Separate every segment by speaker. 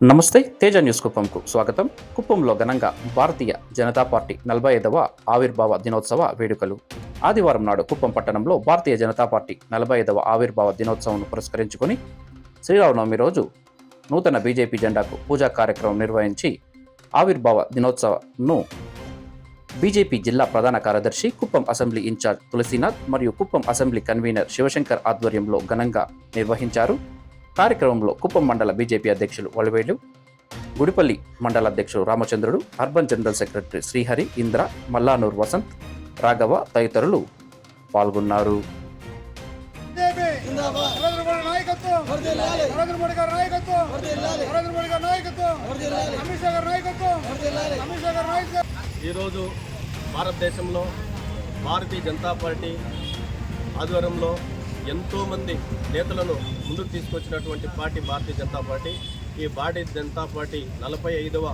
Speaker 1: నమస్తే తేజ న్యూస్ కుప్పంకు స్వాగతం. కుప్పంలో ఘనంగా భారతీయ జనతా పార్టీ 45వ ఆవిర్భావ దినోత్సవ వేడుకలు. ఆదివారం నాడు కుప్పం పట్టణంలో భారతీయ జనతా పార్టీ 45వ ఆవిర్భావ దినోత్సవం పురస్కరించుకొని శ్రీరామనవమి రోజు నూతన బీజేపీ జెండాకు పూజా కార్యక్రమం నిర్వహించి ఆవిర్భావ దినోత్సవంను బీజేపీ జిల్లా ప్రధాన కార్యదర్శి, కుప్పం అసెంబ్లీ ఇన్ఛార్జ్ తులసీనాథ్ మరియు కుప్పం అసెంబ్లీ కన్వీనర్ శివశంకర్ ఆధ్వర్యంలో ఘనంగా నిర్వహించారు. కార్యక్రమంలో కుప్పం మండల బీజేపీ అధ్యక్షులు వలివేలు, గుడిపల్లి మండల అధ్యక్షుడు Ramachandrudu, urban general secretary Srihari, Indra, Mallanur Vasanth, Raghava తదితరులు పాల్గొన్నారు.
Speaker 2: ఈరోజు భారతదేశంలో భారతీయ జనతా పార్టీ ఆధ్వర్యంలో ఎంతోమంది నేతలను ముందుకు తీసుకొచ్చినటువంటి పార్టీ భారతీయ జనతా పార్టీ. ఈ భారతీయ జనతా పార్టీ 45వ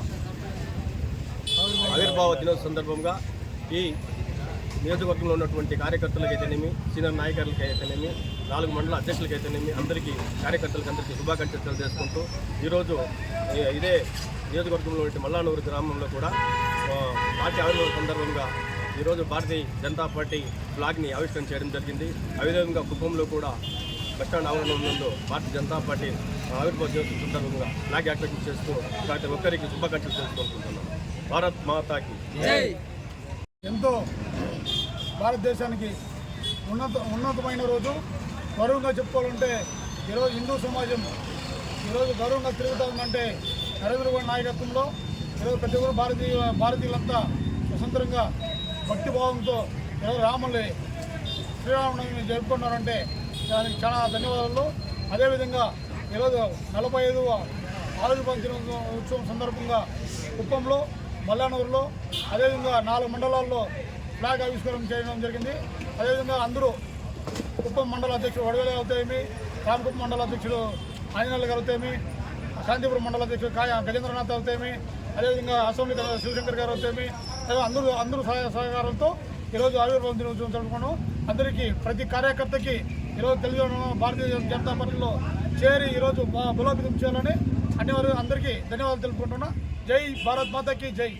Speaker 2: ఆవిర్భావ దినోత్సవ సందర్భంగా ఈ నియోజకవర్గంలో ఉన్నటువంటి కార్యకర్తలకైతేనేమి, సీనియర్ నాయకులకైతేనేమి, 4 మండల అధ్యక్షులకైతేనేమి అందరికీ అందరికీ శుభాకాంక్షలు తెలియజేసుకుంటూ ఈరోజు ఇదే నియోజకవర్గంలో ఉన్న మల్లానూరు గ్రామంలో కూడా పార్టీ ఆవిర్భావ సందర్భంగా ఈరోజు భారతీయ జనతా పార్టీ ఫ్లాగ్ని ఆవిష్కరణ చేయడం జరిగింది. అదేవిధంగా కుప్పంలో కూడా బస్టాండ్ ఆవరణలో ముందు భారతీయ జనతా పార్టీ ఆవిర్భావ దినోత్సవం సందర్భంగా ఫ్లాగ్ యాక్టివేషన్ చేస్తూ ప్రతి ఒక్కరికి శుభాకాంక్షలు తెలుసుకుంటున్నాను. భారత్ మాతాకి జై.
Speaker 3: ఎంతో భారతదేశానికి ఉన్నతమైన రోజు. గౌరవంగా చెప్పుకోవాలంటే ఈరోజు హిందూ సమాజం ఈరోజు గౌరవంగా తిరుగుతూ ఉందంటే నరేంద్ర మోడీ నాయకత్వంలో ఈరోజు ప్రతి ఒక్కరు భారతీయులంతా స్వతంత్రంగా భక్తిభావంతో ఈరోజు శ్రీరామనవమి జరుపుకున్నారంటే దానికి చాలా ధన్యవాదాలు. అదేవిధంగా ఈరోజు 45వ ఆవిర్భావ ఉత్సవం సందర్భంగా కుప్పంలో, మల్లానూరులో, అదేవిధంగా 4 మండలాల్లో ఫ్లాగ్ ఆవిష్కరణ చేయడం జరిగింది. అదేవిధంగా అందరూ కుప్పం మండల అధ్యక్షుడు వడవేలు అవుతాయేమి, రామకుప్పం మండల అధ్యక్షుడు ఆంజనేయులు గారు అవుతాయేమి, శాంతిపురం మండల అధ్యక్షుడు గజేంద్రనాథ్ అవుతాయేమి, అదేవిధంగా అసెంబ్లీ శివశంకర్ గారు అవుతాయేమి, అందరూ సహకారంతో ఈరోజు ఆవిర్భావం దినోత్సవం జరుపుకున్నాం. అందరికీ ప్రతి కార్యకర్తకి ఈరోజు తెలుగు భారతీయ జనతా పార్టీలో చేరి ఈరోజు బలోపేతం చేయాలని అందరికీ ధన్యవాదాలు తెలుపుకుంటున్నా. జై భారత్ మాతాకి జై.